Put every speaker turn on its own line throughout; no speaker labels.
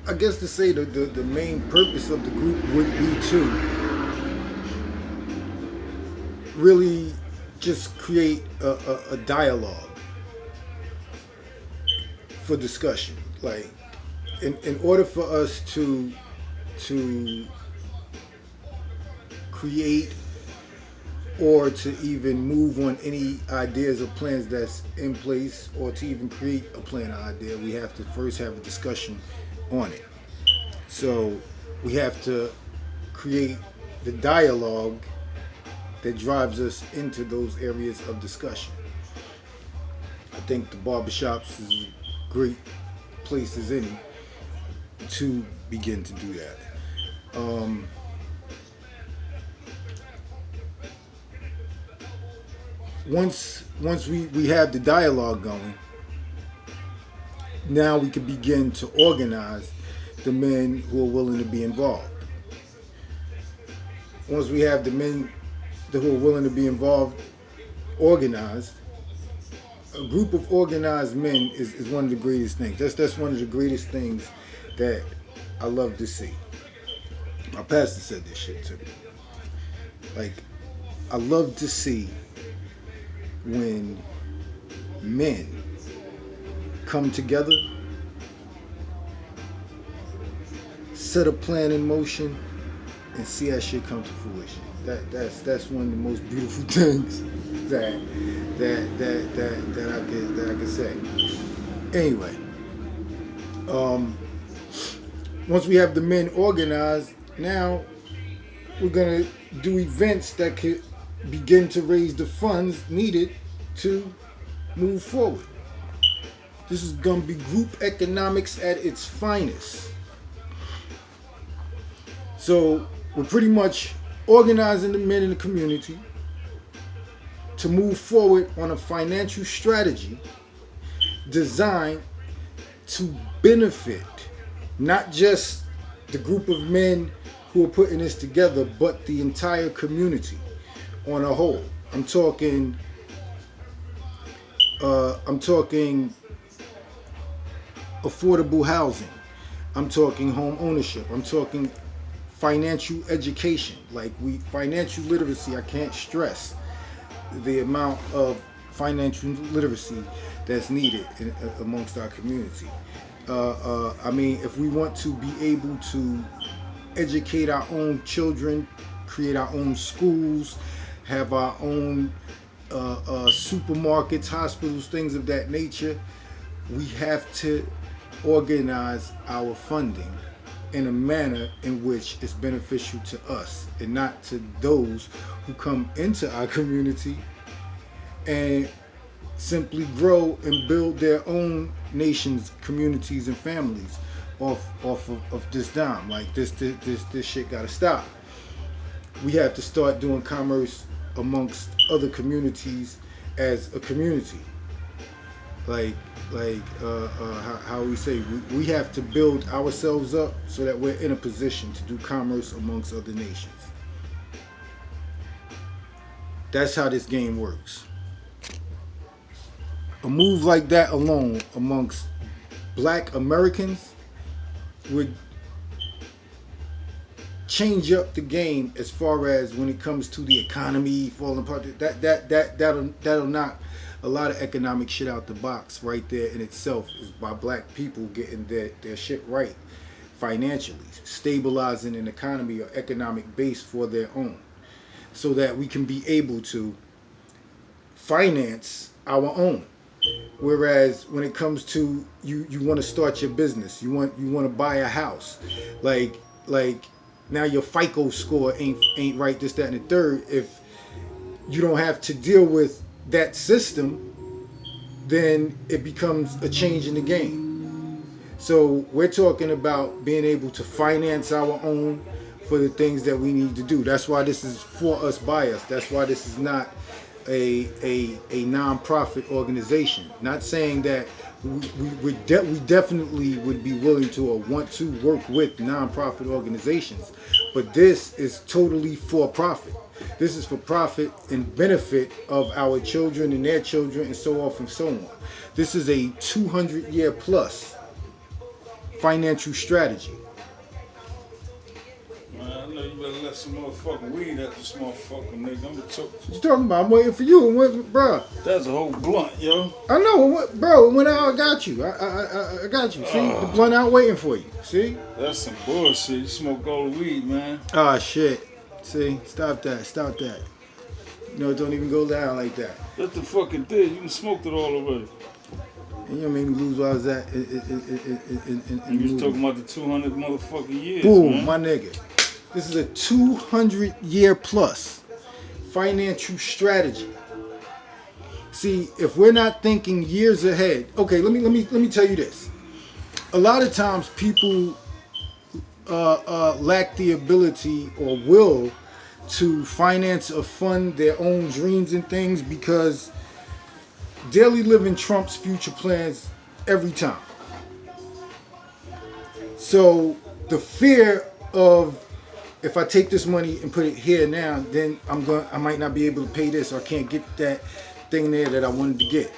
I guess to say the main purpose of the group would be to really just create a dialogue for discussion. Like, in order for us to create or to even move on any ideas or plans that's in place, or to even create a plan or idea, we have to first have a discussion on it. So we have to create the dialogue that drives us into those areas of discussion. I think the barbershops is a great place as any to begin to do that. Um, once we have the dialogue going, now we can begin to organize the men who are willing to be involved. Once we have the men who are willing to be involved organized, a group of organized men is one of the greatest things. That's one of the greatest things that I love to see. My pastor said this shit to me. Like, I love to see when men come together, set a plan in motion, and see that shit come to fruition. That's one of the most beautiful things that I could say. Anyway, once we have the men organized, now we're gonna do events that could begin to raise the funds needed to move forward. This is gonna be group economics at its finest. So we're pretty much organizing the men in the community to move forward on a financial strategy designed to benefit not just the group of men who are putting this together, but the entire community on a whole. I'm talking affordable housing. I'm talking home ownership. I'm talking financial education. Like, financial literacy, I can't stress the amount of financial literacy that's needed amongst our community. I mean, if we want to be able to educate our own children, create our own schools, have our own supermarkets, hospitals, things of that nature, we have to organize our funding in a manner in which it's beneficial to us and not to those who come into our community and simply grow and build their own nations, communities, and families off of this dime. Like, this shit gotta stop. We have to start doing commerce amongst other communities as a community. Like how we say, we have to build ourselves up so that we're in a position to do commerce amongst other nations. That's how this game works. A move like that alone amongst black Americans would change up the game as far as when it comes to the economy falling apart. That'll knock a lot of economic shit out the box right there in itself, is by black people getting their shit right financially, stabilizing an economy or economic base for their own, so that we can be able to finance our own. Whereas when it comes to you want to start your business, you want to buy a house, like now your FICO score ain't right, this, that, and the third. If you don't have to deal with that system, then it becomes a change in the game. So we're talking about being able to finance our own for the things that we need to do. That's why this is for us, by us. That's why this is not a non-profit organization. Not saying that we definitely would be willing to or want to work with non-profit organizations, but this is totally for profit. This is for profit and benefit of our children and their children and so on and so on. This is a 200-year plus financial strategy.
Man, I know you better let some motherfucking weed at this motherfucker, nigga. I'm gonna talk.
What you talking about? I'm waiting for you. Bro,
That's a whole blunt, yo.
I know, bro. When I got you, I got you. See, the blunt out waiting for you. See?
That's some bullshit. You smoke all the weed, man.
Ah, shit. See, stop that. Stop that. No, don't even go down like that.
That's the fucking thing. You done smoked it all already.
And you made me lose where I was at. In
You was talking about the 200 motherfucking years,
Boom,
man.
my nigga. This is a 200-year plus financial strategy. See, if we're not thinking years ahead, okay, let me tell you this. A lot of times people lack the ability or will to finance or fund their own dreams and things because daily living trumps future plans every time. So the fear of, if I take this money and put it here now, then I might not be able to pay this, or I can't get that thing there that I wanted to get.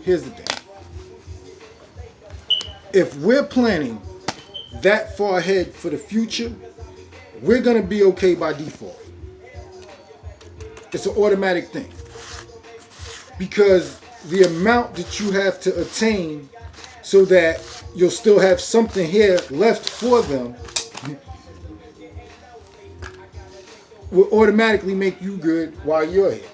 Here's the thing. If we're planning that far ahead for the future, we're gonna be okay by default. It's an automatic thing. Because the amount that you have to attain so that you'll still have something here left for them will automatically make you good while you're here.